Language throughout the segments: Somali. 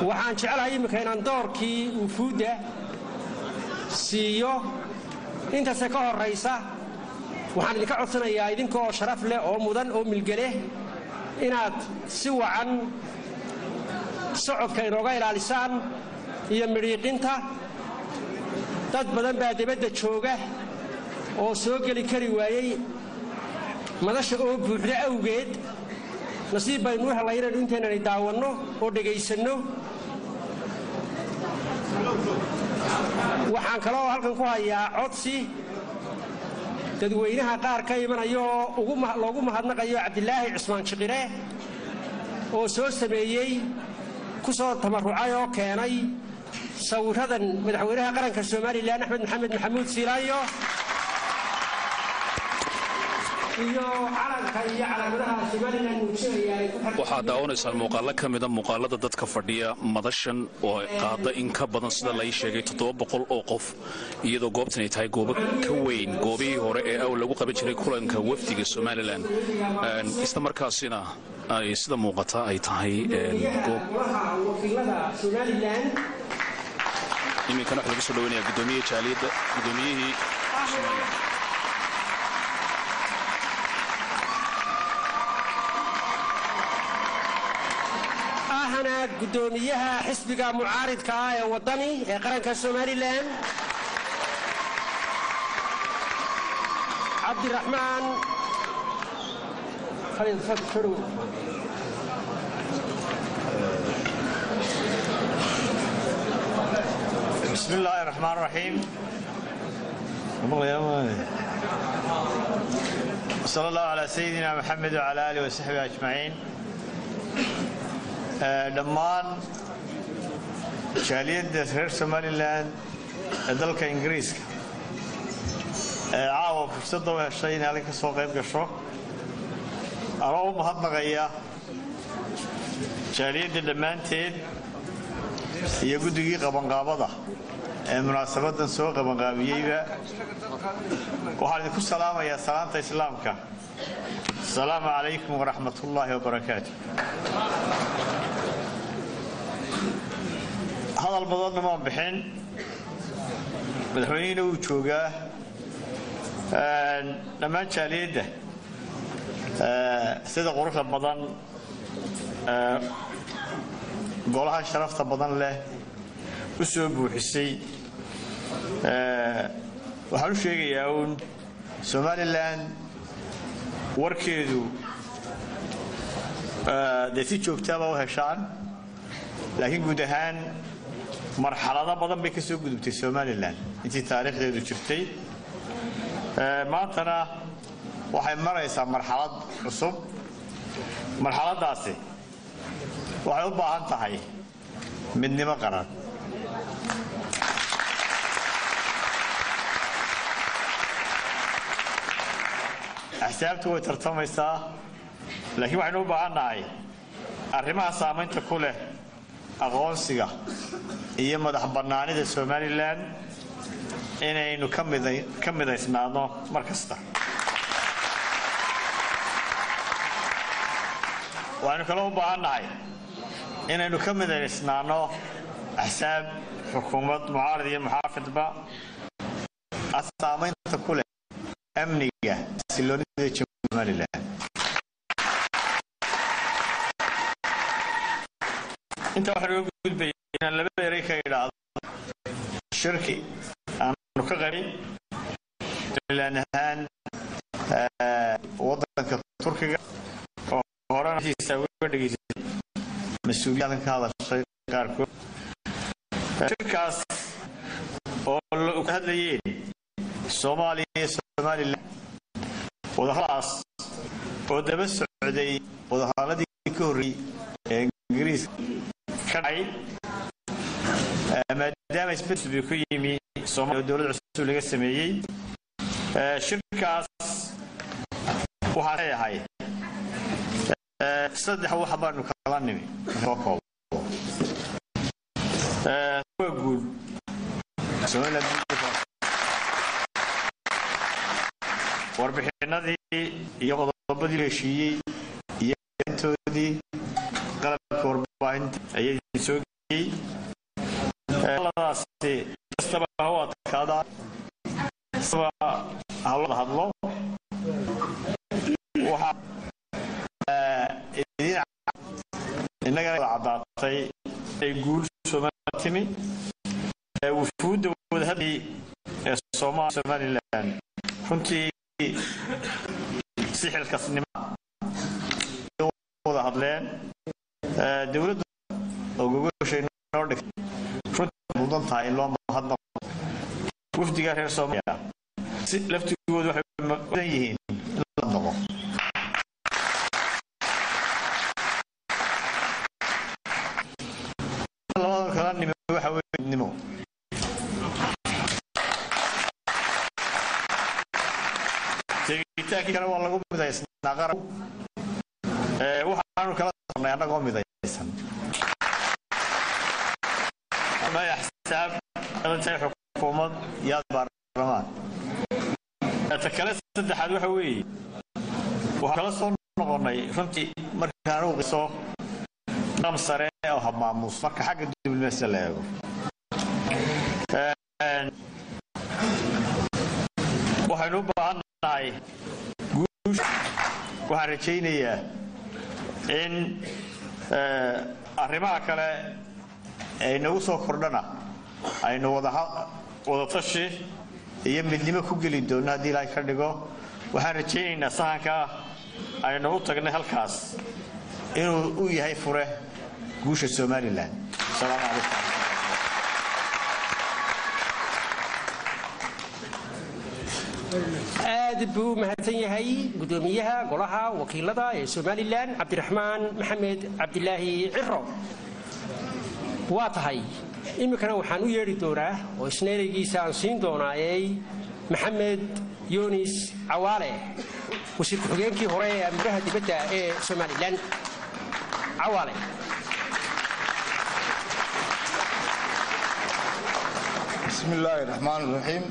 waxaan jecelahay imika inaan doorkii wufuudda siiyo intaase ka horraysa waxaan idinka codsanayaa idinkoo sharaf leh oo mudan oo milgale inaad si wacan socodka inooga ilaalisaan iyo midhiiqinta dad badan baa dibadda jooga oo soo geli kari waayey madasha oo buuxda awgeed nasiib baynu u helay inaynu inteenani daawanno oo dhegaysanno waxaan kaloo halkan ku hayaa codsi dadweynaha qaar ka imanayo oo loogu mahadnaqayo cabdilaahi cismaan jiqire oo soo sameeyey ku soo tamarrucay oo keenay sawiradan madaxweynaha qaranka Soomaaliland Axmed Maxamed Maxamuud Siilaayo iyo calanka iyo calaamadaha Soomaaliland muujinaya waxaa daawanaysaa muuqaalo ka mid ah muuqaalada dadka fadhiya madashan oo qaada in ka badan sida la sheegay 700 oo qof iyadoo goobtan ay tahay goobo ka weyn goobihii hore ee lagu qaban jiray kulanka wafdiga Soomaaliland isla markaasina ay sida muuqata ay tahay goob wakiilada Soomaaliland iminkana waxa lagu soo dhaweynaya gudoomiye jaaliyada gudoomiyihii Soomaaliland ahana gudoomiyaha xisbiga mucaaridka ah ee wadani ee qaranka Soomaaliland Cabdiraxmaan Khalid Fadfuru بسم الله الرحمن الرحيم صلى الله على سيدنا محمد وعلى آله وصحبه أجمعين دمان جالية رير سوماليلاند دلك إنجليز عاوة فرصة وهالشيء هذيك السوق يبقى شو أروم هذا غيا جالية دمانتين يقول دقيقة بنقابضة مناسبة سوق بنقابية وحالكم السلام يا سلامة إسلامك السلام عليكم ورحمة الله وبركاته هذا البضان ما بحين مدحونين وشوقة لما تشاليده سيدة غروف البضان قولها شرفت البضان له أسوب وحسي waxaan u sheegayaa uun Soomaaliland warkeedu si joogtaba u heshaan laakiin guud ahaan marxalado badan bay ka soo gudubtay Soomaaliland intii taariikhdeedu jirtay maantana waxay maraysaa marxalad cusub marxaladaasi waxay u baahan tahay midnimo qaran أحسابته وترتميسا لكن وحنو بعناي arrimaha saameynta ku leh aqoonsiga iyo madax bannaanida Soomaaliland inaynu ka midaysnaano markasta waxaanu kala u baahanahay inaynu ka midaysnaano axsaab xukuumad mucaarad iyo muxaafidba saameynta ku leh amniga silonida Soomaaliland inta waxa lagu gudbiyay laba eray ka yiraahdo shirki aanu ka qabin ilanahan wadanka Turkiga oo horantiisa uga dhigay mas'uuliyadda ka hadashay qaarkood shirkaas oo loo hadlayay Soomaaliland wadahalaas oo daba socday wadahaaladii ka horreeyay ee Ingiriis كاي مادام اسبتبي كيمي سومالي دولة عسول لغا سميي شركاس waxaa yahay saddex wax baanu kala nimi waa guud Soomaaliland warbixinadii iyo qodobadii la heshiiyey iyo intoodii qalabka warbaahinta ayay soo labadaasi kastaba waa kaada hawlada hadlo waxa inaga cadaatay ay guul Soomaaliya wufuudda wadahadii Somaliland runtii si xilkasnimo wada hadleen dawladda oo gogoshay noo dhigtay runtii mudan tahay in loo mahadnaqo wafdiga reer Soomaaliya si laftigoodu waxay mudan yihiin in la noqo labada kala nimo waxa weynimo tegitaanka kale waa lagu midaysnaa qaran waxaanu kala qornay annagoo midaysan ama axsaab intay xukuumad iyo baarlamaan ta kale saddexaad waxa weeye waxaan kala soo noqonay runtii markaan u qiso nidaam sare oo habmaamuus marka xagga diblomaasiyadda la eego waxaynu u baahannahay guush waxaan rajaynayaa in arrimaha kale ay nagu soo kordhana aynu wadatashi iyo midnimo ku geli doonno haddii ilaahay ka dhigo waxaan rajaynaynaa sahanka aynu u tagnay halkaas inuu u yahay fure guusha Somaliland. Assalaamu calaykum. aad buu mahadsan yahay gudoomiyaha golaha wakiilada ee Somaliland Cabdiraxmaan Maxamed Cabdilaahi Ciro waa tahay imikana waxaan u yeeri doonaa oo isneerigiisa aan siin doonaa Maxamed Yunis Cawaale wasiir ku-xigeenkii hore ee amniga dibadda ee Somaliland Cawaale bismillaahi raxmaani raxiim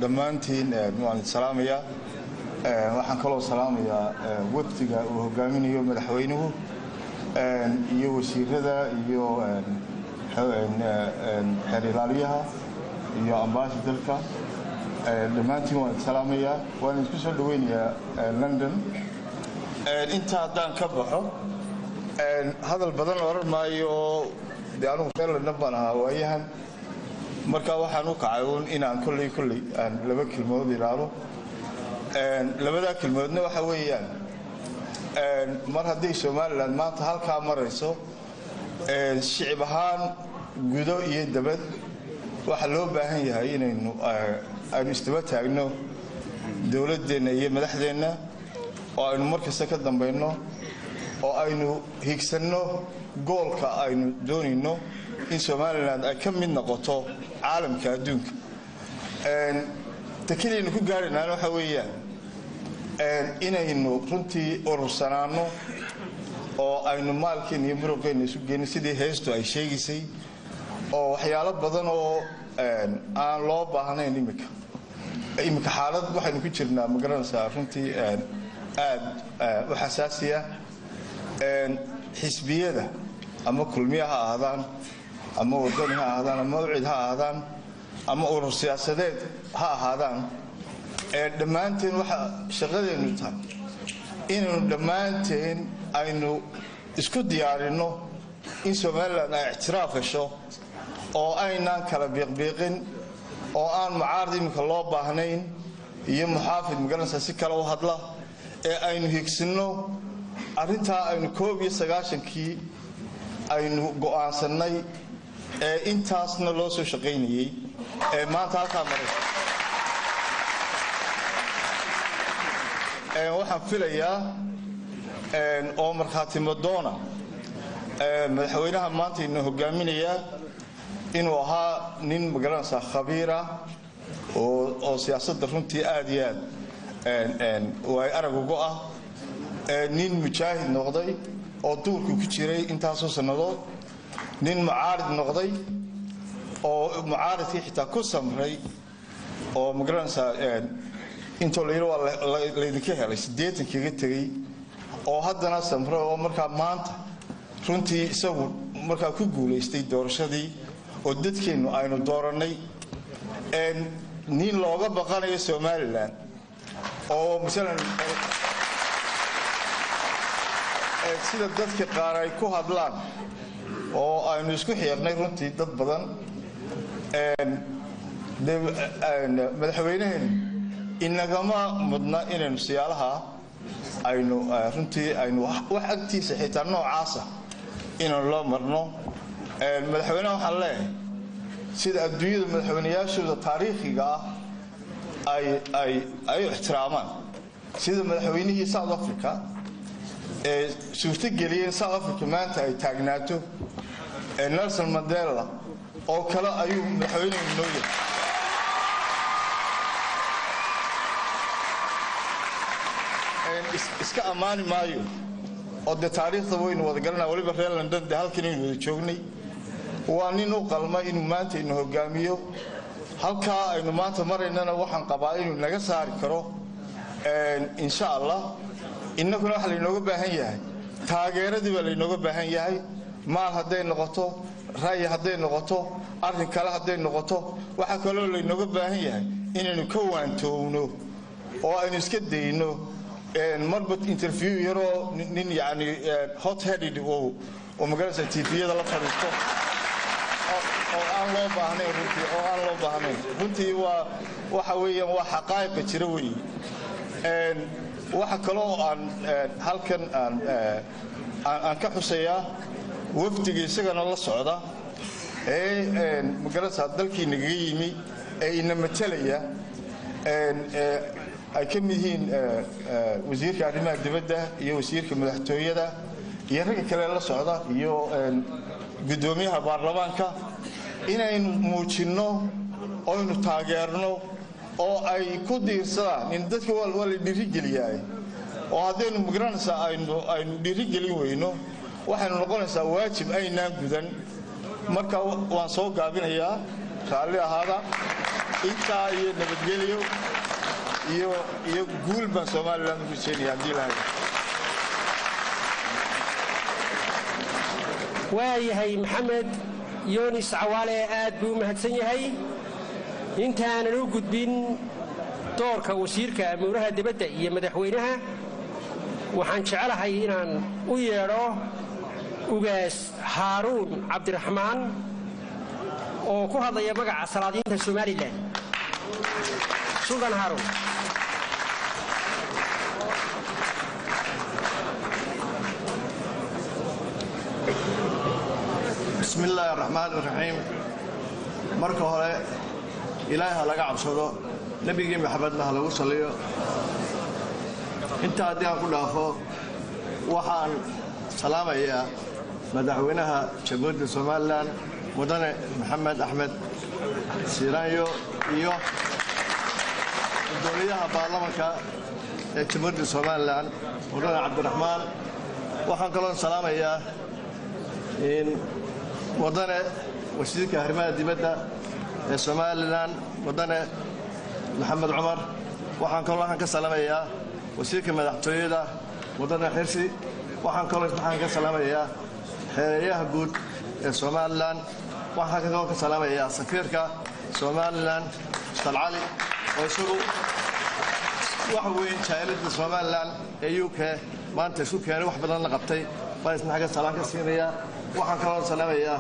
dhammaantiin waan salaamayaa waxaan kaloo salaamayaa wafdiga uu hogaaminayo madaxweynuhu iyo wasiirada iyo xeer ilaaliyaha iyo ambassadorka dhammaantiin waan salaamayaa waan isku soo dhaweynayaa London inta haddaan ka baxo hadal badan oran maayo dee anugu reer London baan ahaa waayahan marka waxaan u kacay inaan kulli aan laba kelmood ilaalo labada kelmoodna waxa weeyaan mar haddii Somaliland maanta halka marayso shicib ahaan gudo iyo dabad waxa loo baahan yahay inaynu aynu istaba taagno dawladdeena iyo madaxdeena oo aynu markasta ka dambayno oo aynu higsanno goolka aynu doonayno in Somaliland ay ka mid noqoto caalamka adduunka takiliin ku gaarnaa waxa weeyaan inaynu runtii urursanaano oo aynu maalkeen iyo muruqeen isu geeyno sidii heesto ay sheegisay oo waxyaalo badan oo aan loo baahnayn imika xaalad waxaynu ku jirnaa magaranaysaa runtii aad u xasaasiya xisbiyada ama kulmiyaha ahaadaan ama wadani ha ahaadaan ama ucid ha ahaadaan ama urur siyaasadeed ha ahaadaan dhammaanteen waxa shaqadeenu tahay inaynu dhammaanteen aynu isku diyaarinno in Somaliland ay ictiraaf hesho oo aynaan kala biiqbiiqin oo aan mucaarad imika loo baahnayn iyo muxaafid magaranaysaa si kale u hadla ee aynu higsanno arrintaa aynu 1991kii aynu go'aansannay intaasna loo soo shaqaynayay maanta halka maraysa waxaan filayaa oo markhaati madoona madaxweynaha maanta inoo hogaaminaya inuu ahaa nin magaranaysaa khabiir ah oo siyaasadda runtii aad iyo aad way arag ugu ah nin mujaahid noqday oo duurku ku jiray intaasoo sannadood nin mucaarid noqday oo mucaaridkii xitaa ku samray oo magaranaysaa intoo la yidhi waa laydinka helay 80 kaga tegey oo haddana samray oo markaa maanta runtii isagu markaa ku guulaystay doorashadii oo dadkeennu aynu dooranay nin looga baqanayo Somaliland oo misalan sida dadka qaar ay ku hadlaan oo aynu isku xirnay runtii dad badan madaxweynaheena inagama mudna inaynu siyaalaha aynu runtii aynu wax agtiisa xitaa noocaasa inaan loo marno madaxweynaha waxaan leeyahay sida adduunyada madaxweynayaashooda taariikhiga ah ay ixtiraamaan sida madaxweynihii South Africa suurta geliyeen South Africa maanta ay taagnaato Nelson Mandela oo kale ayuu madaxweynuhu noo yahay iska amaani maayo oo de taariikhda waynu wada garanaa waliba reer London de halkan aynu wada joognay waa nin u qalma inuu maanta inuu hogaamiyo halka aynu maanta mareynana waxaan qabaa inuu naga saari karo insha Allah innaguna waxa la inooga baahan yahay taageeradii baa la inooga baahan yahay maal haday noqoto raay haday noqoto arrin kale haday noqoto waxa kale oo la inooga baahan yahay inaynu ka waantoowno oo aynu iska dayno marba interview yaro nin yaani hot headed oo magarasa TV-yada la fadhiisto oo aan loo baahnayn runtii waxa weeyaan waa xaqaa'iq jira weeye waxa kale oo aan halkan aan ka xusayaa wafdiga isagana la socda magarasa dalkii naga yimi ina matalaya ay ka mid yihiin wasiirka arrimaha dibadda iyo wasiirka madaxtooyada iyo rag kale la socda iyo gudoomiyaha baarlamaanka inaynu muujino oo aynu taageerno oo ay ku diirsadaan in dadka waa la dhiirigeliyay oo haddaynu migranaysa aynu dhiirigelin weyno waxaynu noqonaysaa waajib aynaan gudan marka waan soo gaabinayaa raalli ahaada intaa iyo nabadgelyo iyo guul baan Somaliland ugu sheegay hadii la hayo waayahay maxamed yoonis cawaale aad buu mahadsan yahay intaan u gudbin doorka wasiirka amuraha dibadda iyo madaxweynaha waxaan jecelahay inaan u yeero ugaas Haaruun Cabdiraxmaan oo ku hadlaya magaca salaadiinta Somaliland Sultan Haaruun بسم الله الرحمن الرحيم marka hore ilaahay laga cabsado nabiga maxamed lagu saliyo inta hadii aan ku dhaafo waxaan salaamayaa madaxweynaha Jamhuuriyadda Soomaaliland mudane Maxamed Axmed Siiraanyo iyo gudoomiyaha baarlamaanka ee Jamhuuriyadda Soomaaliland mudane Cabdiraxmaan waxaan kaloo salaamayaa in wadane wasiirka arrimaha dibadda ee Somaliland wadane Maxamed Cumar waxaan ka salaamayaa wasiirka madaxtooyada wadane Xirsi waxaan ka salaamayaa xeeyaha guud ee Somaliland waxaan ka salaamayaa safiirka Somaliland Salcali oo isagu waxa weyn jaalada Somaliland ee UK maanta isku keenay wax badan la qabtay baan isna salaam ka siinayaa waxaan kaloo salaamayaa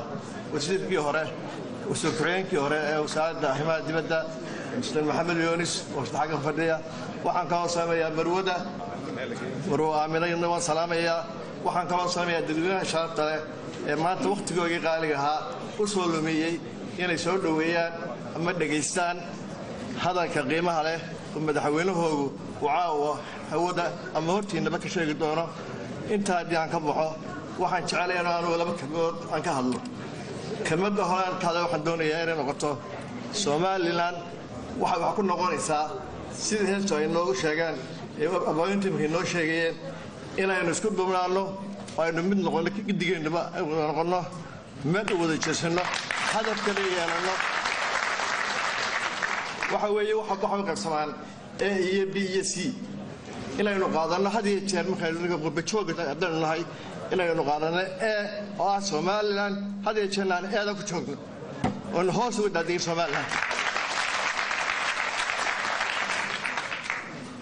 wasiirkii hore wasiirkii hore ee wasaaradda arrimaha dibadda Mr. Maxamed Yoonis oo xagga fadhiya waxaan kaloo salaamayaa Marwo Aaminayna waan salaamayaa waxaan kaloo salaamayaa dadweynaha sharafta leh ee maanta waqtigooda qaaliga ahaa u soo lumiyay inay soo dhaweeyaan ama dhageystaan hadalka qiimaha leh oo madaxweynahoodu caawa hawada ama hortiinaba ka sheegi doono inta hadii aan ka baxo waxaan jecelahay inaan laba kalmood aan ka hadlo kalmadda hore taada waxaan doonayaa inay noqoto Somaliland waxa ku noqonaysaa sida heesto ay noogu sheegaan ee abooyintii noo sheegayeen inaynu isku duubnaano aynu mid noqono gidigeenaba noqono mid wada jeesano hadafka leeyahay waxa weeye waxa qabsamaan A iyo B iyo C inaynu qaadano hadii jeer markaynu qurba joogta haddana nahay inaynu qaadano oo ah Somaliland hadii jeelaan eeda ku joogno oo hoos u dhadii Somaliland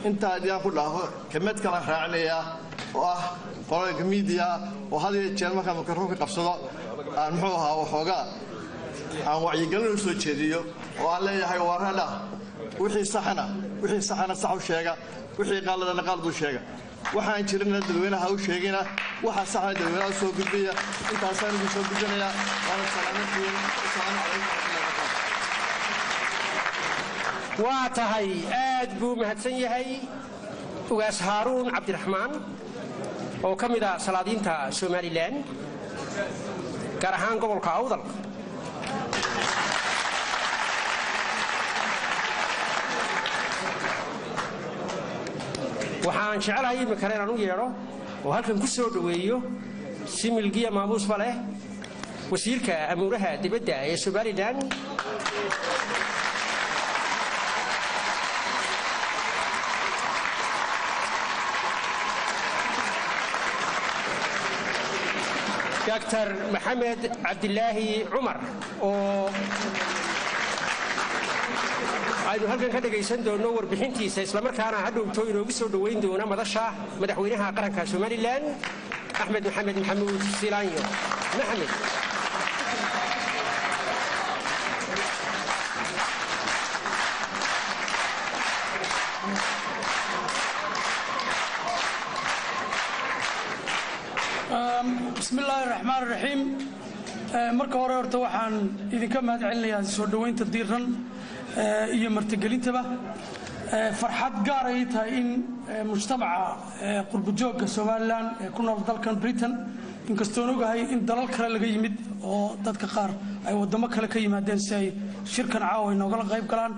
inta adiga ku dhaho kamid kala raacnaya oo ah qolka media oo hadii jeel marka mikrofoonka qabsado aan muxuu ahaa waxooga aan wacyigelin soo jeediyo oo aan leeyahay warada wixii saxana sax u sheega wixii qaladana qalad u sheega waxaan jirnaa dadweynaha u sheegina waxa sax ah dadweynaha soo gudbiya intaas aan ugu soo gudbinaya waan salaamatiin assalaamu calaykum waa tahay aad buu mahadsan yahay ugaas Haaruun Cabdiraxmaan oo ka mid ah salaadiinta Somaliland gaar ahaan gobolka Awdal waxaan jecelahay in kareen u yeero oo halkan ku soo dhaweeyo similgiya maamuus fale wasiirka amuuraha dibadda ee Somaliland Dr. Maxamed Cabdilaahi Cumar oo aynu halkan ka dhageysan doono warbixintiisa isla markaana hadhowto inoogu soo dhaweyn doona madasha madaxweynaha qaranka Somaliland Axmed Maxamed Maxamuud Silaanyo Maxamed بسم الله الرحمن الرحيم marka hore horta waxaan idinka mahad celinayaa soo dhaweynta diiran iyo martigelintaba farxad gaar ah tahay in mujtamaca qurbo joogga Somaliland ku nool dalkan Britain inkastoo ogahay in dalal kale laga yimid oo dadka qaar ay wadamo kale ka yimaadeen si ay shirkan caawa inooga qayb galaan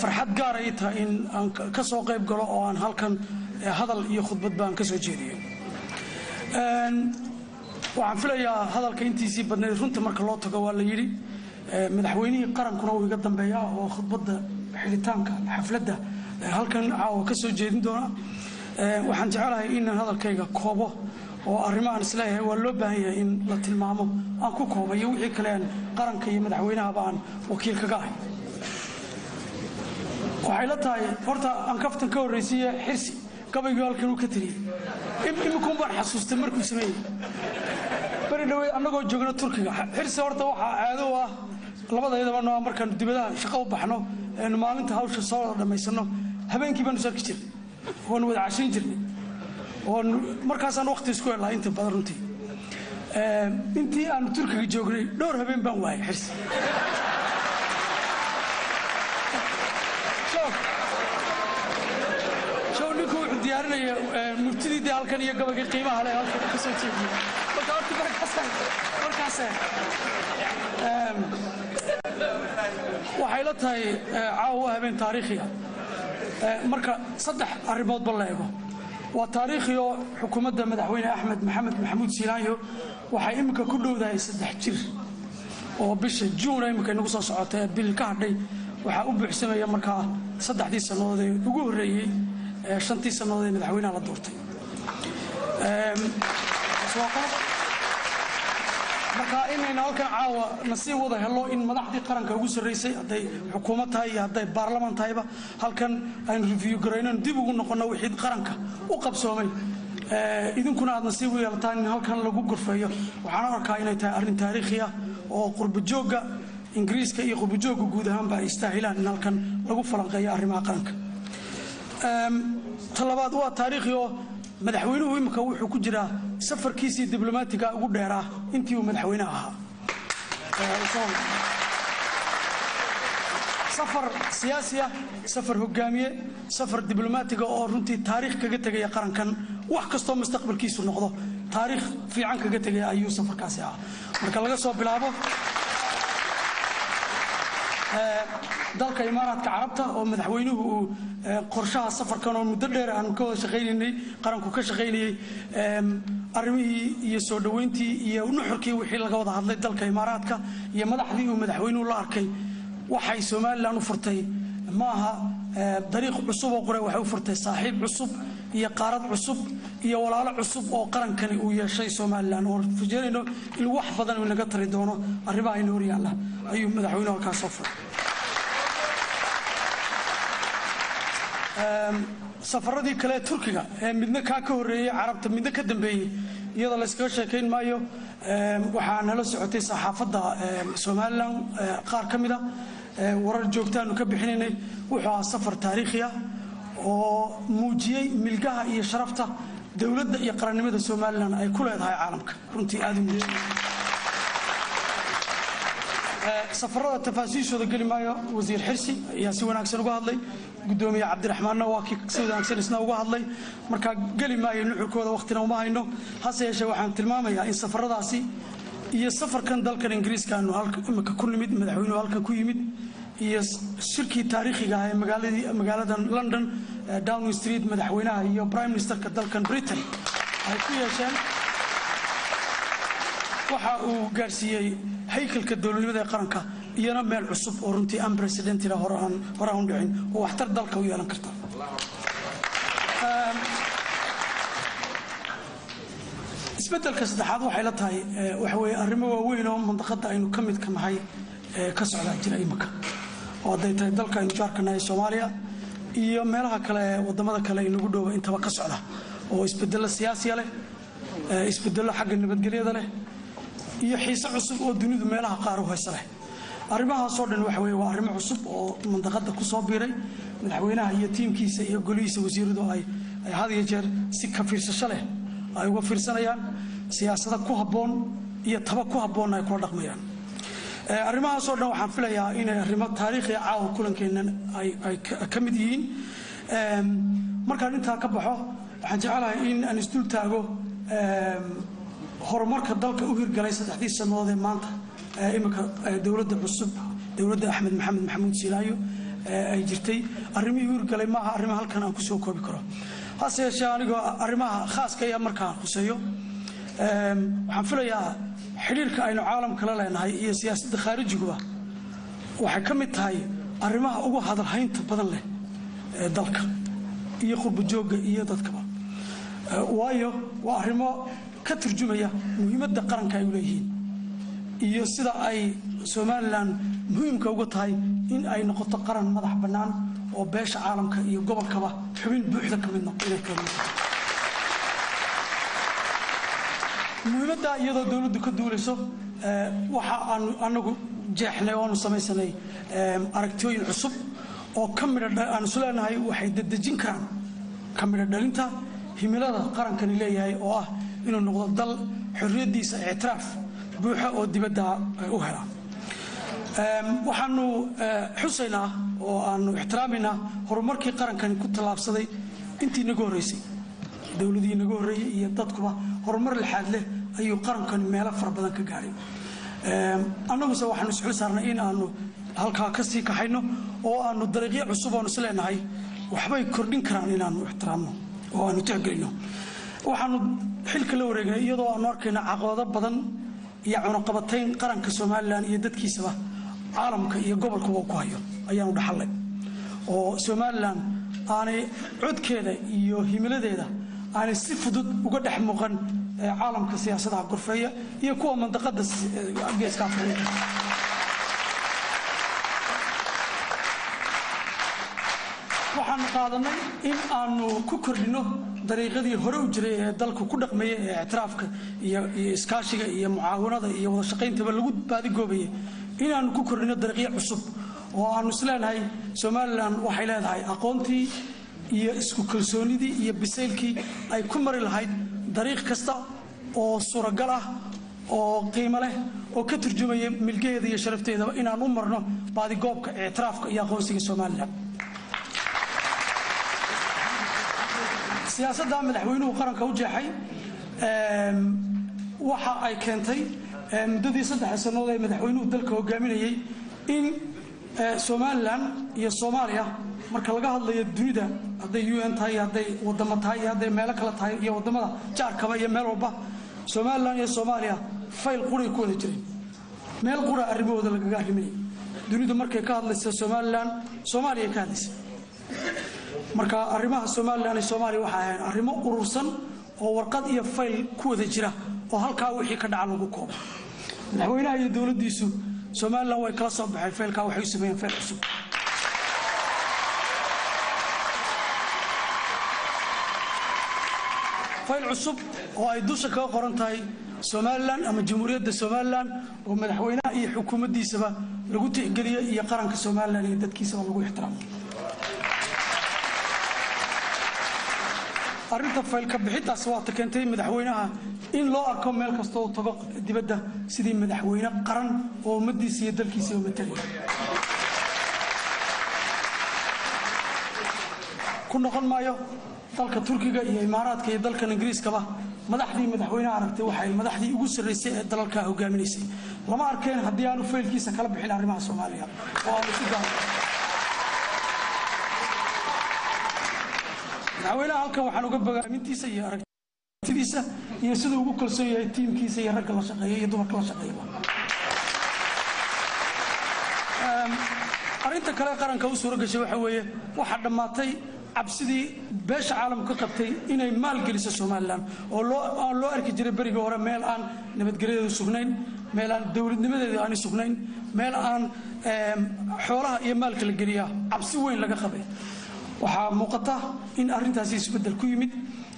farxad gaar ah tahay in aan ka soo qayb galo oo aan halkan hadal iyo khudbad baan ka soo jeediyo waxaan filayaa hadalka intiisii badneed runta marka loo tago waa la yiri madaxweynihii qarankuna uu iga dambeeyaa oo khudbadda xilitaanka xafladda halkan caawa ka soo jeedin doona waxaan jecelahay in hadalkayga koobo oo arrimahan isleeyahay waa loo baahan yahay in la tilmaamo aan ku koobayo wixii kale aan qaranka iyo madaxweynahaba aan wakiil kaga ahay waxay la tahay horta aan kaftan ka horreysiiye xirsi gabaygu halkan uu ka tiriyey imikuun baan xasuustay markuu sameeyey bari dhawey annagoo joogna Turkiga xirsi horta waxaa caado u ah labadayadaba noo markaan dibadaha shaqo u baxno maalinta hawsha soo dhamaysano habeenkii baan soo jirnay oo wada cashin jirnay oo markaasaan waqti isku helay inta badan runtii intii aan Turkiga joognay dhowr habeen baan waayay xirsi diyaarinaya murtidii halkan iyo gabayga qiimaha leh halkan ka soo jeediyay markaas waxay la tahay caawa habeen taariikhi marka saddex arrimood la eego waa taariikhi oo xukuumadda madaxweyne Axmed Maxamed Maxamuud Silaanyo waxay imika ku dhowdahay 3 jir oo bisha June imika nagu soo socotay bil ka hadhay waxa u buuxsamaya marka 3 sanadood ee ugu horeeyay 5 sanadood ee madaxweynaha la doortay marka inayna halkan caawa nasiib wada helo in madaxdii qaranka ugu sareysay haday xukuumad tahay iyo haday baarlamaan tahayba halkan aan review gareyno dib ugu noqono wixii qaranka u qabsoomay idinkuna aad nasiib u yeelataan in halkan lagu gorfeeyo waxaan arkaa inay tahay arrin taariikhi ah oo qurbo joogga Ingiriiska iyo qurbo joogga guud ahaan ba istaahilaan in halkan lagu falanqeeyo arrimaha qaranka talabaad waa taariikhi oo madaxweynuhu imika wuxuu ku jiraa safarkiisii diblomaatiga ugu dheeraa intii uu madaxweynaha ahaa safar siyaasi ah safar hogaamiye safar diblomaatiga oo runtii taariikh kaga tagay qarankan wax kasto mustaqbalkiisu noqdo taariikh fiican kaga tagay ayuu safarkaasi ah marka laga soo bilaabo dalka Imaaraadka Carabta oo madaxweynuhu qorshaha safarkan oo muddo dheer aan ka wada shaqeynay qaranku ka shaqeynay arrimihii iyo soo dhaweyntii iyo nuxurkii wixii laga wada hadlay dalka Imaaraadka iyo madaxdii uu madaxweynuhu la arkay waxay Soomaaliland u furtay maaha dariiq cusub oo qoray waxay u furtay saaxiib cusub iyo qaarad cusub iyo walaalo cusub oo qarankani uu yeeshay Soomaaliland oo fijeerino in wax badan uu naga tari doono arrimaha inoo yaala ayuu madaxweynuhu halkaas soo furay safaradii kale Turkiga midna ka horeeyay Carabta midna ka dambeeyay iyadoo la iska sheekeyn maayo waxaan la socotay saxaafadda Soomaaliland qaar kamid ah warar joogtaan ka bixinay wuxuu safar taariikhi ah oo muujiyay milgaha iyo sharafta dawladda iyo qarannimada Soomaaliland ay ku leedahay caalamka runtii aad u muujiyay safarada tafaasiishooda gali maayo wasiir xirsi ayaa si wanaagsan uga hadlay gudoomiye Cabdiraxmaan Nawaaki si wanaagsan isna uga hadlay marka gali maayo nuxurkooda waqtina uma hayno hase yeeshee waxaan tilmaamayaa in safaradaasi iyo safarkan dalkan Ingiriiska aanu halka ku nimid madaxweynuhu halka ku yimid iyo shirkii taariikhiga ah ee magaalada London Downing Street madaxweynaha iyo prime ministerka dalkan Britain ay ku yeesheen waxa uu gaarsiiyay haykalka dawladnimada qaranka iyana meel cusub oo runtii unprecedented horaan dhicin oo waxtar dalka u yeelan karta isbeddelka saddexaad waxay la tahay waxa weeye arrimo waaweyn oo mandaqada aynu ka mid ka nahay ka socda jira imika oo ay tahay dalka aynu jaarkanahay Soomaaliya iyo meelaha kale wadamada kale inagu dhow intaba ka socda oo isbeddel siyaasi leh isbeddel xagga nabadgelyada leh iyo xiiso cusub oo dunidu meelaha qaar u haysa leh arrimahaas oo dhan waxa weeye waa arrimo cusub oo mandaqada ku soo biiray madaxweynaha iyo tiimkiisa iyo golihiisa wasiiradu ay had iyo jeer si ka fiirsasho leh ay uga fiirsanayaan siyaasadda ku habboon iyo taba ku habboon ay kula dhaqmayaan arrimahaas oo dhan waxaan filayaa inay arrimo taariikhi ah oo kulankeena ay ka mid yihiin markaan intaa ka baxo waxaan jecelahay in aan isdul taago horumarka dalka u hirgalay 3 sanadood ee maanta imika dawladda cusub dawladda Axmed Maxamed Maxamuud Silaayo ay jirtay arrimihii hirgalay maaha arrimaha halkan aan ku soo koobi karo hase yeeshee aniga arrimaha khaaska ah markaan xuseeyo waxaan filayaa xiriirka aynu caalamka la leenahay iyo siyaasadda khaarijiga waxay ka mid tahay arrimaha ugu hadalhaynta badan leh ee dalka iyo qurbo joogga iyo dadkaba waayo waa arrimo ka turjumaya muhiimadda qaranka ay u leeyihiin iyo sida ay Soomaaliland muhiimka uga tahay in ay noqoto qaran madax bannaan oo beesha caalamka iyo gobolkaba xubin buuxda ka mid noqdo muhiimadda iyadoo dawladdu ka duulayso waxa anagu jeexnay oo aanu samaysanay aragtiyooyin cusub oo ka mid ah aan suleenahay waxay dadejin karaan ka mid ah dhalinta himilada qarankani leeyahay oo ah inuu noqdo dal xorriyadiisa ictiraaf buuxa oo dibadda u hela waxaanu xusaynaa oo aanu ixtiraaminaa horumarkii qarankani ku tallaabsaday intii naga horreysay dawladii naga horreeyay iyo dadkuba horumar lixaad leh ayuu qarankani meelo fara badan ka gaaray annaguse waxaanu isxul saarnay in aanu halkaa ka sii kaxayno oo aanu dariiqyo cusub oonu is leenahay waxbay kordhin karaan inaanu ixtiraamno oo aanu tixgelino waxaanu xilka la wareegnay iyadoo aanu arkayna caqabado badan iyo cunaqabatayn qaranka Soomaaliland iyo dadkiisaba caalamka iyo gobolkaba ku hayo ayaanu dhaxalay oo Soomaaliland aanay codkeeda iyo himiladeeda aanay si fudud uga dhex muuqan caalamka siyaasadda gorfeeya iyo kuwa mandaqada geeska Afrika waxaan qaadanay in aanu ku kordhino dariiqadii hore u jiray ee dalku ku dhaqmayay ee ictiraafka iyo iskaashiga iyo mucaawanada iyo wada shaqayntaba lagu baadigoobayay in aanu ku kordhino dariiqyo cusub oo aanu isleenahay Soomaaliland waxay leedahay aqoontii iyo isku kalsoonidii iyo biseylkii ay ku mari lahayd dariiq kasta oo suuragal ah oo qiimo leh oo ka turjumaya milgeeda iyo sharafteeda in aan u marno baadigoobka ictiraafka iyo aqoonsiga Soomaaliland siyaasadda madaxweynuhu qaranka u jeexay waxa ay keentay muddadii 3 sanadood ee madaxweynuhu dalka hogaaminayay in Soomaaliland iyo Soomaaliya marka laga hadlayo dunida haday UN tahay haday wadamo tahay haday meel kale tahay iyo wadamada jaarkaba iyo meel walba Soomaaliland iyo Soomaaliya fayl qori ku wada jiray meel qura arrimooda lagaga arriminay dunida markay ka hadlayso Soomaaliland Soomaaliya ka hadlayso marka arrimaha Soomaaliland iyo Soomaaliya waxa ay arrimo urursan oo warqad iyo fayl ku wada jira oo halka wixii ka dhaca lagu koobo madaxweynaha iyo dawladdiisu Soomaaliland way kala soo baxeen faylka waxay u sameeyeen fayl cusub fayl cusub oo ay dusha ka qoran tahay Soomaaliland ama Jamhuuriyadda Soomaaliland oo madaxweynaha iyo xukuumaddiisaba lagu tixgeliyo iyo qaranka Soomaaliland iyo dadkiisa lagu ixtiraamo arinta faylka bixidaas waa keentay madaxweynaha in loo arko meel kasta oo tago dibadda sidii madaxweyne qaran oo ummadiisa iyo dalkiisa u matalaya ku noqon maayo dalka Turkiga iyo Imaaraadka iyo dalka Ingiriiskaba madaxdii madaxweynaha aragtay waxay madaxdii ugu sareysay ee dalalka hogaaminaysay lama arkeen haddii aanu faylkiisa kala bixin arrimaha Soomaaliya oo aan si gaar madaxweynaha halkan waxaan uga bagaamintiisa iyo aragtidiisa iyo sidoo ugu kalsoon yahay tiimkiisa iyo ragga la shaqeeya iyo dumarka la shaqeeya arinta kale qaranka u suura gashay waxa weeye waxa dhamaatay absidii beesha caalamka qabtay inay maal geliso Soomaaliland oo loo arki jiray bariga hore meel aan nabadgelyadu sugnayn meel aan dawladnimadeedu aan sugnayn meel aan xoolaha iyo maalka la geliya absi weyn laga qabay waxa muuqata in arintaasi isbedel ku yimid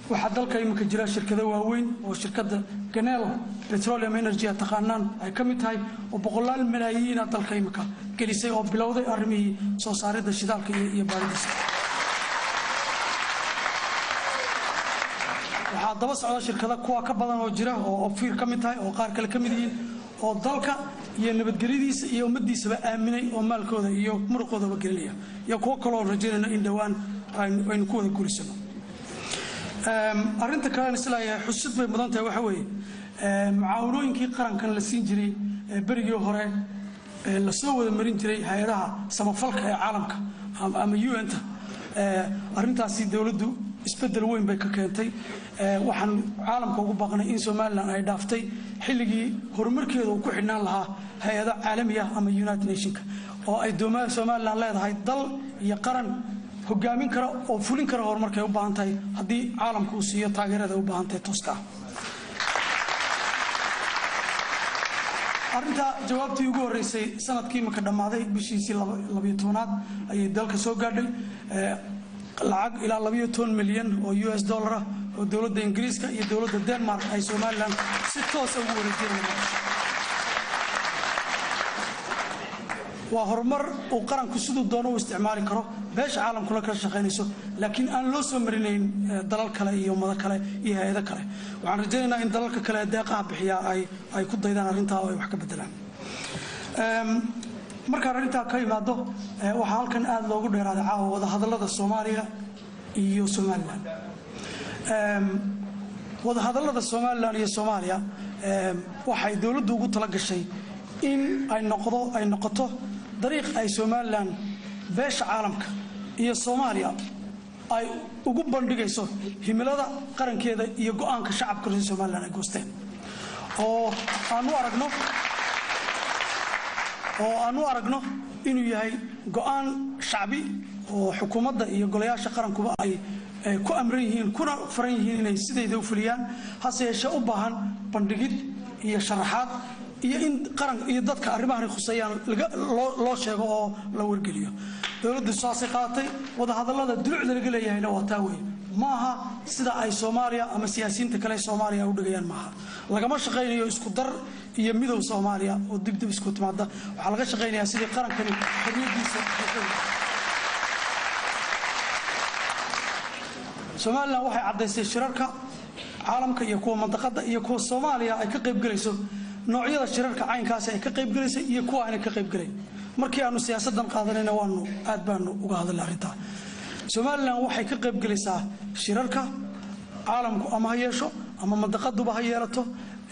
waxa dalka imika jira shirkado waaweyn oo shirkadda Genel Petroleum Energy taqaanaan ay ka mid tahay oo boqolaal malaayiin dalka imika gelisay oo bilowday arrimihii soo saaridda shidaalka iyo baaridiisa waxa daba socda shirkado kuwa ka badan oo jira oo fiir ka mid tahay oo qaar kale ka mid yihiin oo dalka iyo nabadgelyadiisa iyo ummadiisaba aaminay oo maalkooda iyo muruqooda gelinaya iyo kuwa kale oo rajeynayna in dhawaan aynu ku wada guulisano arinta kale islaayahay xusid bay mudan tahay waxa weeye mucaawanooyinkii qarankan la siin jiray berigii hore la soo wada marin jiray hay'adaha samafalka ee caalamka ama UN-ta arintaasi dawladdu isbedel weyn bay ka keentay waxaan caalamka ugu baaqnay in Soomaaliland ay dhaaftay xilligii horumarkeedu ku xidhnaan lahaa hay'ado caalami ah ama United Nations oo ay doomaha Soomaaliland leedahay dal iyo qaran hogaamin kara oo fulin kara horumarka u baahan tahay haddii caalamku uu siiyo taageerada u baahan tahay tooska arinta jawaabtii ugu horeysay sanadkii marka dhamaaday bishiisii 12aad ayay dalka soo gaadhay lacag ilaa 12 milyan oo US dollar oo dawladda Ingiriiska iyo dawladda Denmark ay Soomaaliland si toos ah ugu wareejiyeen waa horumar oo qaranku sidoo doono u isticmaali karo beesha caalamkuna ka shaqeynayso laakiin aan loo soo marinayn dalal kale iyo ummado kale iyo hay'ado kale waxaan rajaynaynaa in dalalka kale deeqaha bixiya ay ku daydaan arrintaa oo ay wax ka bedelaan marka arinta ka yimaado waxa halkan aad loogu dheeraaday caawa wada hadallada Soomaaliya iyo Soomaaliland wada hadallada Soomaaliland iyo Soomaaliya waxay dawladdu ugu tala gashay in ay noqoto dariiq ay Soomaaliland beesha caalamka iyo Soomaaliya ay ugu bandhigayso himilada qarankeeda iyo go'aanka shacabka reer Soomaaliland ay goosteen oo aanu aragno inuu yahay go'aan shacbi oo xukuumadda iyo golayaasha qarankuba ay ku amran yihiin kuna faran yihiin inay sideeda u fuliyaan hase yeeshee u baahan bandhigid iyo sharaxaad iyo in qaran iyo dadka arrimahan khusayaan loo sheego oo la wargeliyo dawladdu saasay qaatay wada hadallada dulucda laga leeyahayna waa taa weey maaha sida ay Soomaaliya ama siyaasiyiinta kale Soomaaliya u dhigayaan maaha lagama shaqeynayo isku dar iyo midow Soomaaliya oo dibdib isku timaada waxa laga shaqeynayaa sidii qarankani xorriyadiisa Soomaaliland waxay cadeysay shirarka caalamka iyo kuwa mandaqada iyo kuwa Soomaaliya ay ka qayb galayso noocyada shirarka caynkaas ay ka qayb galayso iyo kuwa aan ka qayb galay markii aanu siyaasadan qaadanayna waanu aad baanu uga hadalnay arrinta Soomaaliland waxay ka qayb galaysaa shirarka caalamku ama ha yeesho ama mandaqaduba ha yeelato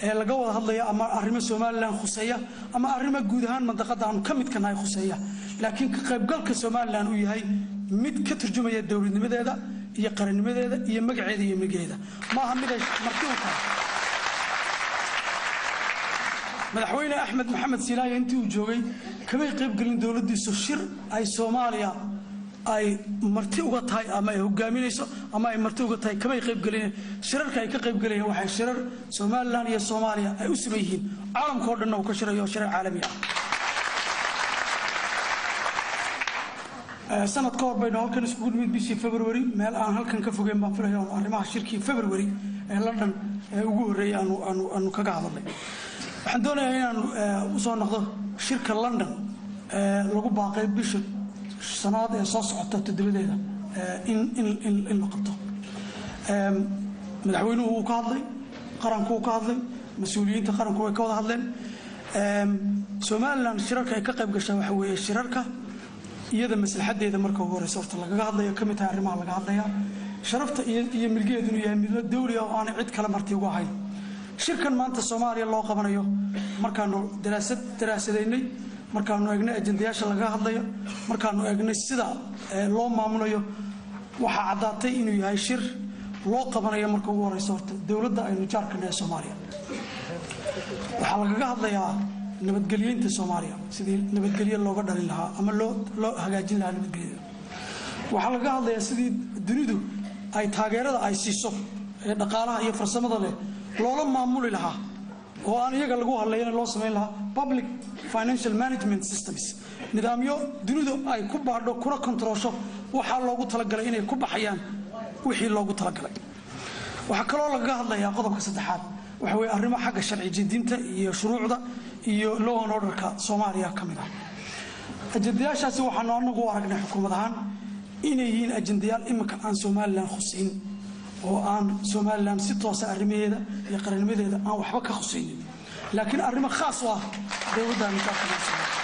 ee laga wada hadlayo ama arrimo Soomaaliland khuseeya ama arrimo guud ahaan mandaqada aan ka mid ka nahay khuseeya laakiin ka qayb galka Soomaaliland uu yahay mid ka turjumaya dawladnimadeeda iyo qarannimadeeda iyo magaceeda iyo migeeda maaha mid ay markii u tahay madaxweyne Axmed Maxamed Silaaye intii uu joogay kama qayb galin dawladdiisu shir ay Soomaaliya ay marti uga tahay ama ay hogaaminayso ama ay marti uga tahay kama qayb galeen shirarka ay ka qayb galayeen waxay shirar Soomaaliland iyo Soomaaliya ay u sameeyeen caalamka oo dhan oo ka shirayo shirar caalami ah sanad ka hor bayna halkan isku nimid bishii February meel aan halkan ka fogeen baan filayo arrimaha shirkii February ee London ee ugu horeeyay aanu kaga hadalnay waxaan doonayaa inaan u soo noqdo shirka London lagu baaqay bishii sanaad ee soo socota toddobadeeda in la qabto madaxweynuhu uu ka hadlay qaranku uu ka hadlay mas'uuliyiinta qaranku way ka wada hadleen Soomaaliland shirarka ay ka qayb gashay waxa weeye shirarka iyada maslaxadeeda marka ugu horeysa horta laga hadlayo ka mid ah arrimaha laga hadlaya sharafta iyo milgeedu inuu yahay mid dawli ah oo aan cid kale marti uga ahayn shirkan maanta Soomaaliya loo qabanayo markaanu daraasadeynay markaanu eegnay ajendayaasha laga hadlayo markaanu eegnay sida loo maamulayo waxa cadaatay inuu yahay shir loo qabanayo marka ugu horeysa horta dawladda aynu jaarkana Soomaaliya waxa laga hadlayaa nabadgelyada Soomaaliya sidii nabadgelyo looga dhalin lahaa ama loo hagaajin lahaa nabadgelyada waxa laga hadlayaa sidii dunidu ay taageerada ay siiso ee dhaqaalaha iyo farsamada leh loola maamuli lahaa oo aan iyaga lagu hadlayna loo sameyn lahaa public financial management systems nidaamyo dunidu ay ku baadho kuna kontrolsho waxa loogu talagalay inay ku baxayaan wixii loogu talagalay waxa kale oo laga hadlayaa qodobka saddexaad waxa weeye arrimo xagga sharci jidinta iyo shuruucda iyo law and order-ka Soomaaliya kamid ah ajendayaashaasi waxaan anagu aragnay xukuumad ahaan inay yihiin ajendayaal imika aan Soomaaliland khuseyn oo aan Soomaaliland si toos ah arrimaheeda iyo qarannimadeeda aan waxba ka khuseynin laakiin arrimo khaas ah dawladda Soomaaliya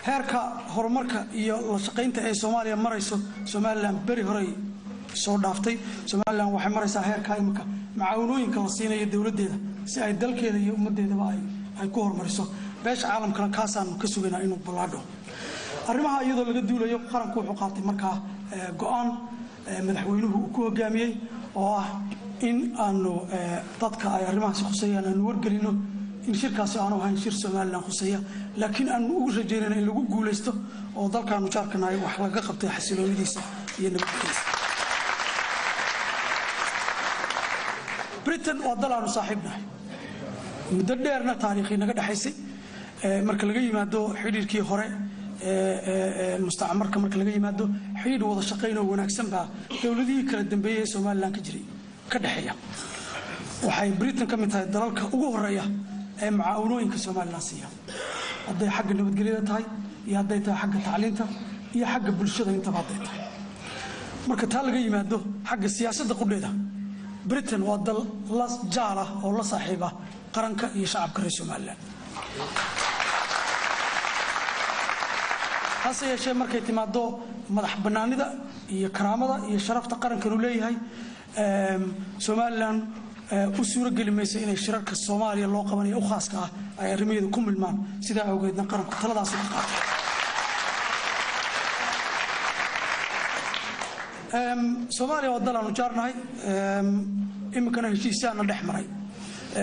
heerka horumarka iyo la shaqeynta ee Soomaaliya marayso Soomaaliland bari hore soo dhaaftay Soomaaliland waxay maraysaa heerka imika macaawinooyinka la siinayo dawladdeeda si ay dalkeeda iyo ummadeedaba ay ku horumariso beesha caalamka kaasaan ka sugaynaa inuu balaadho arrimaha iyadoo laga duulayo qaranku wuxuu qaatay markaa go'aan madaxweynuhu ku hogaamiyay oo ah in aanu dadka ay arrimahaas khuseeyaan aanu wargelino in shirkaasi aanu ahayn shir Soomaaliland khuseeya laakiin aanu ugu rajeynayno in lagu guuleysto oo dalkaanu jaarkanahay wax laga qabtay xasiloonidiisa iyo nabadgelyadiisa Britain waa dal aanu saaxiibnahay muddo dheerna taariikhi naga dhaxaysay marka laga yimaado xiriirkii hore mustacmarka marka laga yimaado xiriir wada shaqeyn oo wanaagsan baa dawladihii kala dambeeyay Soomaaliland ka jiray ka dhaxeeya waxay Britain ka mid tahay dalalka ugu horeeya ee macaawinooyinka Soomaaliland siiya haday xagga nabadgelyada tahay iyo haday tahay xagga tacliinta iyo xagga bulshada inta badan tahay marka taa laga yimaado xagga siyaasadda qudheeda Britain waa dal la jaala oo la saaxiiba qaranka iyo shacabka reer Soomaaliland hase yeeshee markay timaado madax banaanida iyo karaamada iyo sharafta qaranka uu leeyahay Soomaaliland u suura gelimaysa inay shirarka Soomaaliya loo qabanayo u khaaska ah ay arrimaheedu ku milmaan sida awgeedna qaranku taladaas u qaatay Soomaaliya waa dal aanu jaarnahay imikana heshiisyaana dhex maray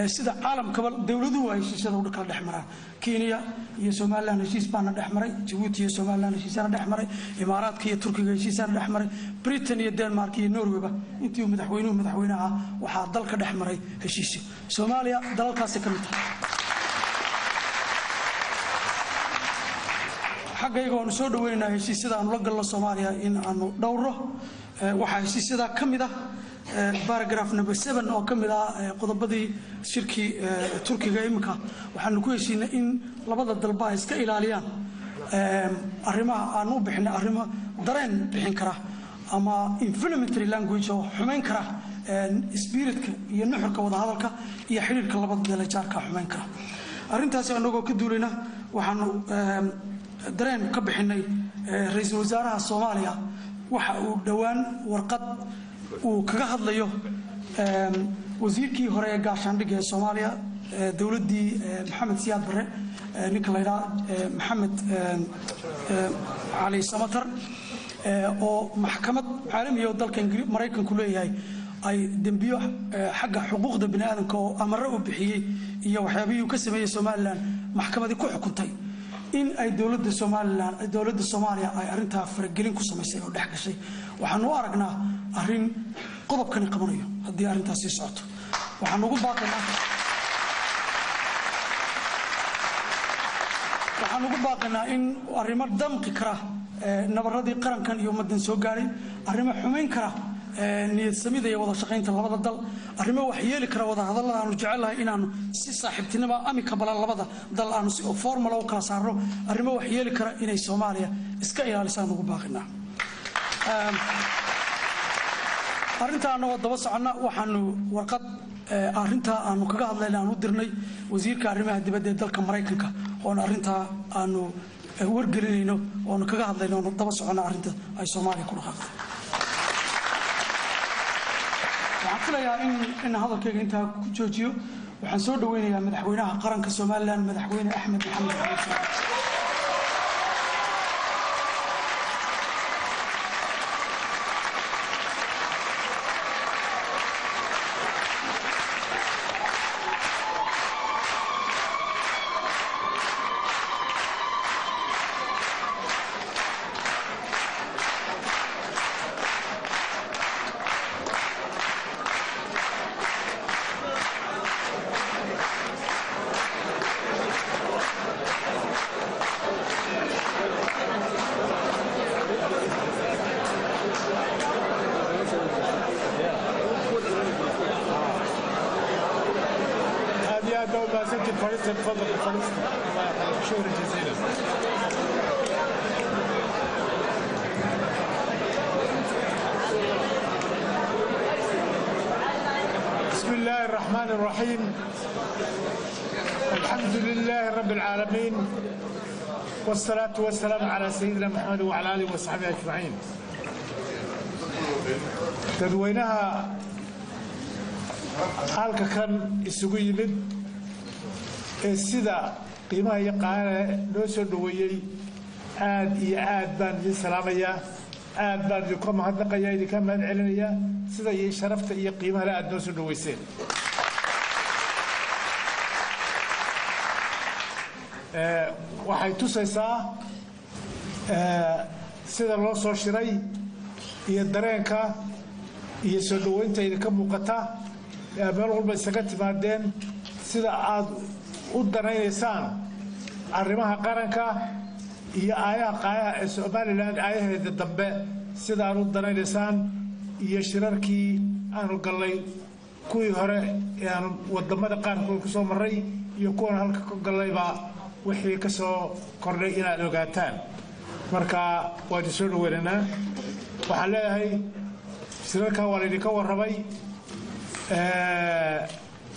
sida caalamka dawladuhu ay heshiisyada u kala dhex maraan Kenya iyo Soomaaliland heshiis baana dhex maray Djibouti iyo Soomaaliland heshiisyaana dhex maray Imaaraadka iyo Turkiga heshiisyaana dhex maray Britain iyo Denmark iyo Norway intii madaxweynaha waxa dalka dhex maray heshiisyo Soomaaliya dalalkaas ka mid ah xaggayga oo soo dhaweynaa heshiisyada aanu la galno Soomaaliya in aanu dhowro waxa heshiisyada ka mid ah paragraph number 7 oo kamid ah qodobadii shirkii Turkiga imika waxaan ku heshiinay in labada dalba ay iska ilaaliyaan arrimaha aan u bixin arrimo dareen bixin kara ama inflammatory language oo xumeyn kara spiritka iyo nuxurka wada hadalka iyo xiriirka labada dal jaarka xumeyn kara arrintaas anagoo ka duulayna waxaanu dareen ka bixinay ra'iisul wasaaraha Soomaaliya waxa uu dhawaan warqad uu kaga hadlayo wasiirkii hore ee gaashaandhigga Soomaaliya dawladii Maxamed Siyaad Barre ninka la yiraahdo Maxamed Ali Samatar oo maxkamad caalami oo dalka Mareykanku leeyahay ay dambiyo xagga xuquuqda bini'aadamka oo amarro u bixiyay iyo waxyaabihii uu ka sameeyay Soomaaliland maxkamadii ku xukuntay in ay dowladda Soomaaliya ay arintaa faragelin ku samaysay oo dhex gashay waxaan u aragnaa arin qodobkani qabanayo haddii arintaas sii socoto waxaan ugu baaqaynaa in arrimo damqi kara nabaradii qarankan iyo ummadan soo gaaray arrimo xumeyn kara niyad samida iyo wada shaqaynta labada dal arrimo wax yeeli kara wada hadallada aanu jecelahay inaanu si saaxiibtinimo amika balan labada dal aanu si formal oo kala saarno arrimo wax yeeli kara inay Soomaaliya iska ilaalisaan ugu baaqaynaa arintaana oo daba socona waxaanu warqad arinta aanu kaga hadlaynaa aanu dirnay wasiirka arrimaha dibadda ee dalka Mareykanka oo arinta aanu wargelinayno oo kaga hadlayno oo daba socona arinta ay Soomaaliya ku dhaqaaqday waxaan filayaa in hadalkayga intaa ku joojiyo waxaan soo dhaweynayaa madaxweynaha qaranka Soomaaliland madaxweyne Axmed Maxamed Xasan بسم الله الرحمن الرحيم الحمد لله رب العالمين والصلاة والسلام على سيدنا محمد وعلى آله وصحبه أجمعين تدوينها حالك كان isugu yimid sida qiimaha yaqaan loo soo dhaweeyay aad iyo aad baan idin salaamayaa aad baan idinku mahadnaqayaa idinka mahad celinayaa sida iyo sharafta iyo qiimaha aad noo soo dhaweyseen waxay tusaysaa sida loo soo shiray iyo dareenka iyo soo dhaweynta idinka muuqata meel walba isaga timaadeen sida aad u danaynaysaan arrimaha qaranka iyo aayaha qaayaha ee Soomaaliland aayaheeda dambe sida aad u danaynaysaan iyo shirarkii aanu galnay kuwii hore ee aanu wadamada qaarkood ku soo maray iyo kuwan halka ka gallayba wixii ka soo kordhay inaad ogaataan marka waan soo dhaweynaa waxaan leeyahay shirarka waa idinka warramay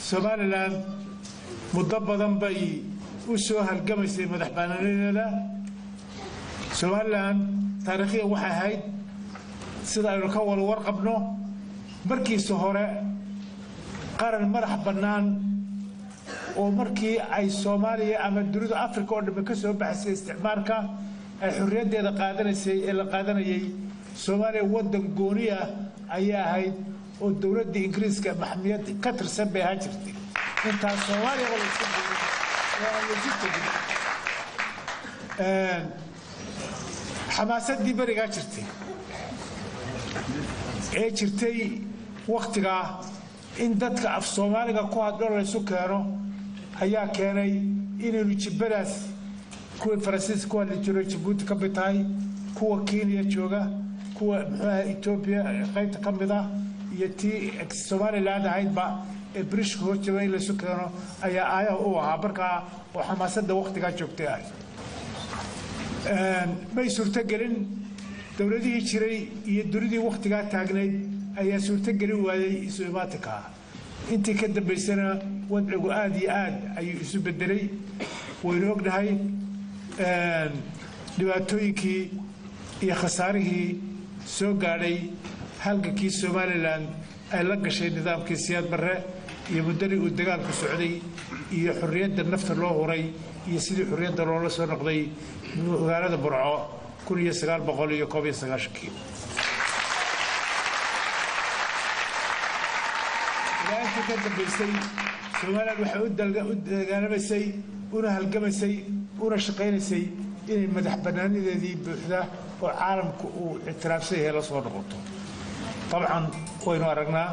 Somaliland muddo badan bay u soo halgamaysay madaxbannaanideeda Somaliland taariikhiyan waxay ahayd sida aynu ka wada warqabno markiisa hore qaran madax bannaan oo markii ay Soomaaliya ama dunida Afrika oo dhan ka soo baxsay isticmaalka ay xorriyaddeeda qaadanaysay ee la qaadanayay Soomaaliya wadan gooni ah ayaa ahayd oo dawladda Ingiriiska maxmiyad ka tirsan bay ahaan jirtay intaas Soomaaliya wala isku xamaasadii barigaa jirtay ee jirtay waqtiga in dadka af Soomaaliga ku hadlo la isu keeno ayaa keenay inaynu jibbadaas kuwa Faransiiska ku hadli jiray Djibouti ka mid tahay kuwa Kenya jooga kuwa Ethiopia qaybta ka mid ah iyo tii Somaliland ahaydba ee British hojaba in la isu keeno ayaa aayaha u ahaa markaa oo xamaasadda waqtigaa joogtay ah may suurtagelin dowladihii jiray iyo dunidii waqtigaa taagnayd ayaa suurtagelin waayay isu imaatinka intii ka dambaysana wadcigu aad iyo aad ayuu isu bedelay waynu ognahay dhibaatooyinkii iyo khasaarihii soo gaadhay halgankii Somaliland ay la gashay nidaamkii Siyaad Barre iyo muddadii uu dagaalku socday iyo xorriyadda nafta loo huray iyo sidii xorriyadda loola soo noqday magaalada Burco 1991 ilaa ka dambaysay Somaliland waxay u dagaalamaysay una halgamaysay una shaqaynaysay inay madax bannaanideedii buuxda oo caalamku uu ictiraafsan yahay la soo noqoto dabcan waynu aragnaa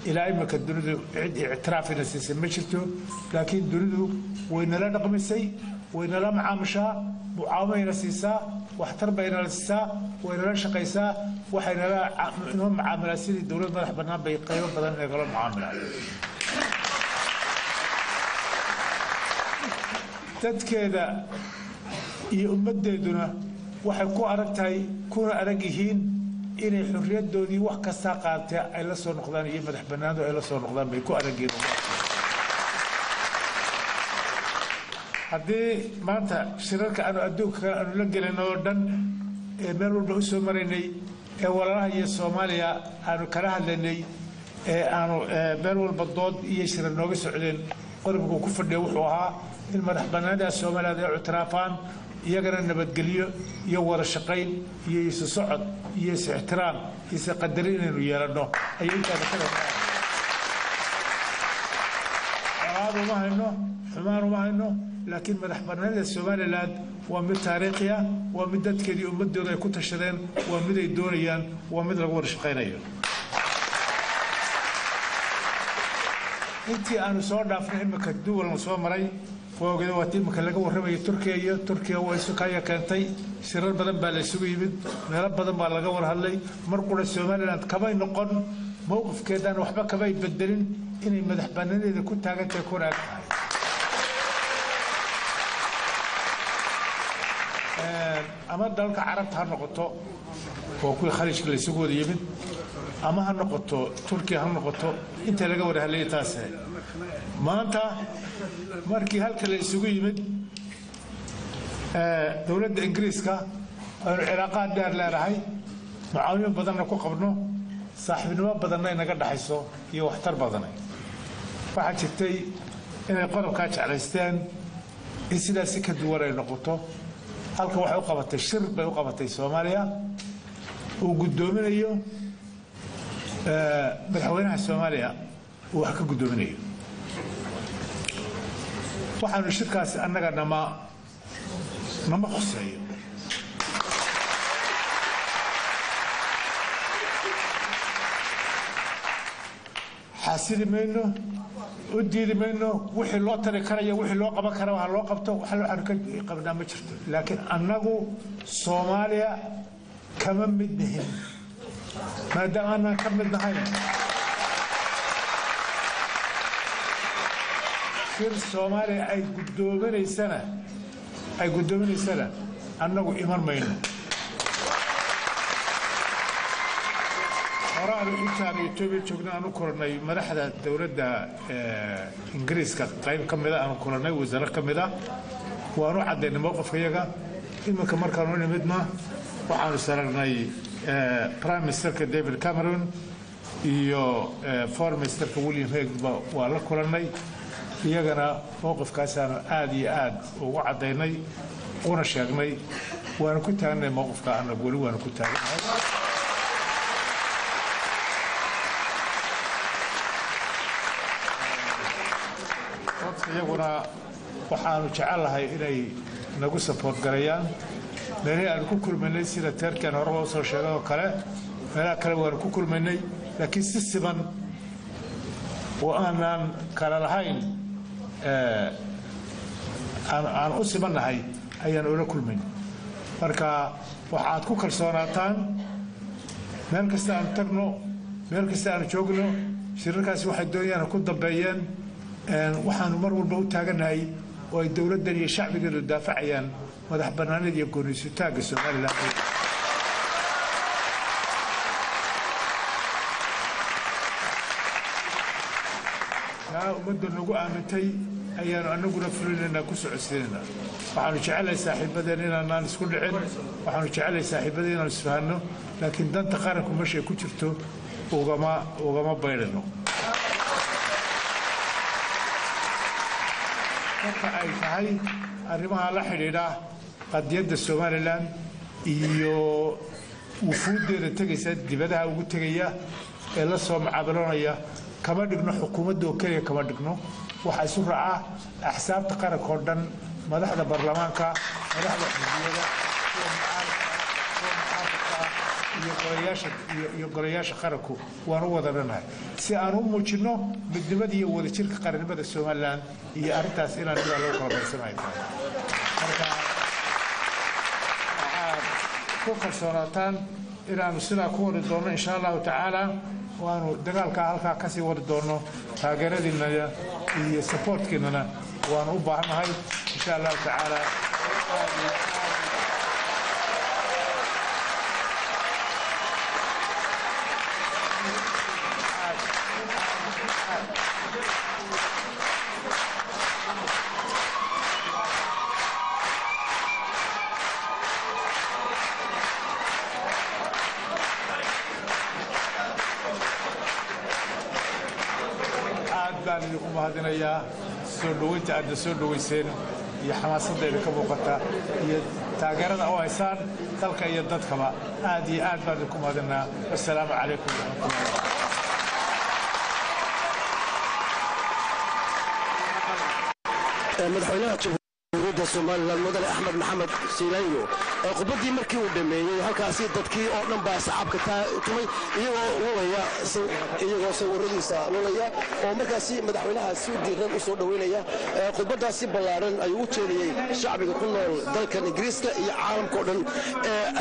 ilaa imika dunidu cid ictiraafina siisay ma jirto laakiin dunidu waynala dhaqmisay waynala macaamushaa mucaawimayna siisaa waxtar baynala siisaa waynala shaqaysaa waxaynala inoo macaamilaa sidii dowlad madax bannaan bay qaybo badan inagala macaamilaan dadkeeda iyo ummaddeeduna waxay ku adag tahay kuna adag yihiin inay xorriyaddoodii wax kastaa qaatee ay la soo noqdaan iyo madax bannaanadu ay la soo noqdaan bay ku adag yihiin haddii maanta shirarka aanu adduunka kale aanu la gelinay oo dhan ee meel walba u soo maraynay ee walaalaha iyo soomaaliya aanu kala hadlaynay ee aanu meel walba dood iyo shirar nooga socdeen qodobku ku fadhiya wuxuu ahaa in madax bannaanida Soomaaliyeed ay ictiraafaan iyagana nabadgelyo iyo wada shaqayn iyo isu socod iyo is ixtiraam iyo qadarin inaynu yeelano ayay intaada ka dhaqaaqaan uma hayno xumaan uma hayno laakiin madax bannaanida Soomaaliland waa mid taariikhi ah waa mid dadkeedii ummadooda ay ku tashadeen waa mid ay doonayaan waa mid lagu wada shaqaynayo intii aanu soo dhaafnay imika duwalna soo maray وقالوا واتيم كلجوا ورمي تركيا وإسكايا كانتي شرر بدن بالسوي يبد نرب بدن بالجوا ورهالي مرقول السومالي لأن كباي نقن موقف كذا وحبا كباي بدلين إني مدح بناني إذا كنت حاجة تكون أكثر أما دالك عربت هالنقطة وكل خارج كل سوق يبد أما هالنقطة تركيا هالنقطة أنت لجوا ورهالي تاسع ما أنت markii halka la isugu yimid dawladda Ingiriiska oo cilaaqaad dheer leedahay macaawin badan ku qabno saaxiibnimo badan ay naga dhaxayso iyo waxtar badan waxa jirtay inay qodobka jeclaysteen in sidaas ka duwan ay noqoto halka waxa uu qabatay shir bay u qabatay Soomaaliya oo gudoominayo madaxweynaha Soomaaliya oo wax ka gudoominayo waxaanu shirkaas annaga nama khuseeyo xasili mayno u diidi mayno wixii loo tari karayo wixii loo qaban karo waxa loo qabto waxa loo xarka qabnaa ma jirto laakiin annagu Soomaaliya kama mid nahin maadaama aan ka mid nahay shir Soomaaliya ay gudoominaysana annagu iman mayno horaanu intaan Itoobiya joognaa aanu koranay madaxda dawladda Ingiriiska qayb ka mid ah aanu koranay wasaare ka mid ah waanu cadeynay mowqifkayaga iminka markaanu nimidna waxaanu saragnay Prime Minister David Cameron iyo Foreign Minister William Hague waa la kulanay iyagana mowqifkaasaan aad iyo aad ugu cadeynay una sheegnay waana ku taagnay mowqifka annagu wali waana ku taagnahay iyaguna waxaanu jecelahay inay nagu support gareeyaan meelaha aan ku kulmaynay sida Turkiyan hore oo soo sheegay oo kale meelaha kale waanu ku kulmaynay laakiin si siman oo aanan kala lahayn aan u simanahay ayaan ula kulmayn marka waxaad ku kalsoonaataan meel kasta aan tagno meel kasta aan joogno shirarkaasi waxay doonayaan ku dambeeyeen waxaanu mar walba u taaganahay oo ay dawladdan iyo shacbigeedu daafacayaan madax bannaanida iyo go'aansitaanka Soomaaliland ummadda nagu aamintay ayaanu annaguna fulinaynaa ku socodsiinaynaa waxaanu jecelahay saaxiibadeen inaanaan isku dhicin waxaanu jecelahay saaxiibadeen inaan isfahanno laakiin danta qaranku meeshay ku jirto ugama baydhano marka ay tahay arrimaha la xidhiidha qadiyadda Soomaaliland iyo wufuuddeeda tegaysa dibadaha ugu tegaya ee la soo macaamiloonaya kama dhigno xukuumadda oo kaliya kama dhigno waxaa isu raaca axsaabta qaranka oo dhan madaxda baarlamaanka madaxda xisbiyada iyo golayaasha qaranku waan u wada dhanahay si aan u muujinno midnimada iyo wadajirka qarannimada Somaliland iyo arrintaas inaan ila loo kala baysanayo marka ku kalsoonaataan inaanu sidaa ku wadi doono insha Allah tacaala waanu dagaalka halkaa ka sii wadi doono taageeradiina iyo supportkiina waanu u baahanahay insha Allah tacaala mahadinayaa soo dhaweynta aad soo dhaweyseen iyo xamaasadda ka muuqata iyo taageerada oo haysaan dalka iyo dadkaba aad iyo aad baan ku mahadinaa assalaamu calaykum madaxweynaha jamhuuriyadda Soomaaliland mudane Axmed Maxamed Siilaanyo khudbadii markii uu dhameeyay halkaasi dadkii oo dhan baa saxaabka tumay iyagoo sawiradiisa lolaya oo markaasi madaxweynaha si diiran u soo dhaweynaya khudbadaasi ballaaran ayuu u jeediyay shacbiga ku nool dalkan Ingiriiska iyo caalamka oo dhan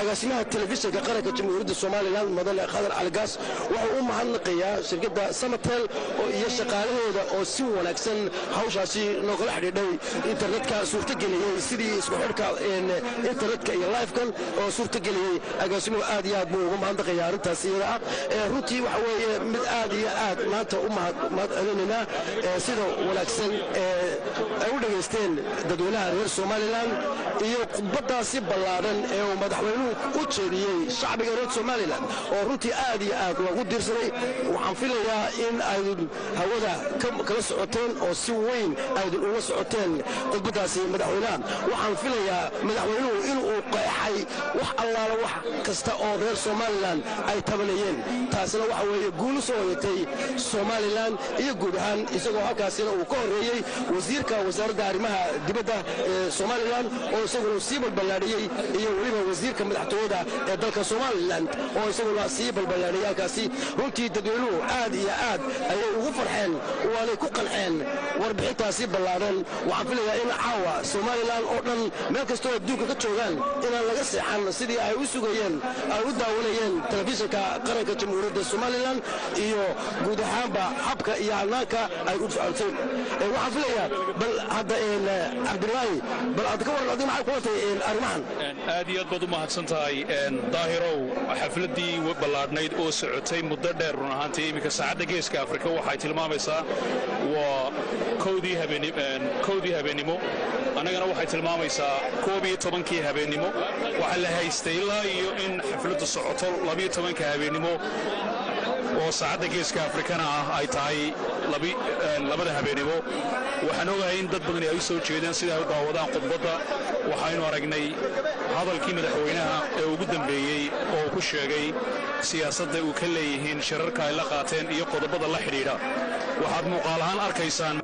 agaasimaha telefishinka qaranka jamhuuriyadda Soomaaliland mudane Khadar Algaas wuxuu u mahadnaqayaa shirkadda Samatel oo iyo shaqaalahooda oo si wanaagsan hawshaasi noogala xidhiidhay internetka suurtageliyay sidii isku xidhka internetka iyo live-kan oo suurtageliyay agaasimuhu aad iyo aad buu uga mahadnaqayaa arrintaas iyada ah runtii waxa weeye mid aad iyo aad maanta u mahadcelinayna sida wanaagsan ay u dhageysteen dadweynaha reer Somaliland iyo khudbadaasi ballaaran ee uu madaxweynuhu u jeediyey shacbiga reer Somaliland oo runtii aad iyo aad loogu diirsaday waxaan filayaa in ay hawada kala socoteen oo si weyn ay uga socoteen khudbadaasi madaxweynaha waxaan filayaa madaxweynuhu inuu qeexay wax allaala wax kasta oo reer Somaliland ay tabanayeen taasina waxa weeye guul soo hoyatay Somaliland iyo guud ahaan isagoo halkaasina uu ka horeeyay wasiirka wasaaradda arrimaha dibadda ee Somaliland oo isaguna sii balbalaadhiyay iyo waliba wasiirka madaxtooyada ee dalka Somaliland oo isaguna sii balbalaadhiyay halkaasi runtii dadweynuhu aad iyo aad ayay ugu farxeen waanay ku qanceen warbixintaasi ballaaran waxaan filayaa in caawa Somaliland oo dhan meel kasta oo adduunka ka joogaan inaan laga seexan sidii ay u sugayeen ay u daawanayeen telefishinka qaranka jamhuuriyadda Somaliland iyo guud ahaanba habka iyo hanaanka ay u socotay waxaan filayaa bal hadda Cabdilaahi bal aad ka warqabtay maxay ku watay arrimahan aad iyo aad baad u mahadsantahay daahirow xafladii ballaadhnayd oo socotay muddo dheer run ahaantii iminka saacadda geeska Afrika waxay tilmaamaysaa waa koodii habeenimo annagana waxay tilmaamaysaa 12 habeenimo waxa la haystay ilaa iyo in xafladdu socoto 12 habeenimo oo saacadda geeska Afrikana ah ay tahay labada habeenimo waxaan ogahay in dad badan ay soo jeedeen sida ay u daawadaan khudbadda waxaynu aragnay hadalkii madaxweynaha ee ugu dambeeyay oo ku sheegay siyaasadda uu ka leeyihiin shirarka ay la qaateen iyo qodobada la xidhiidha waxaad muuqaal ahaan arkaysaan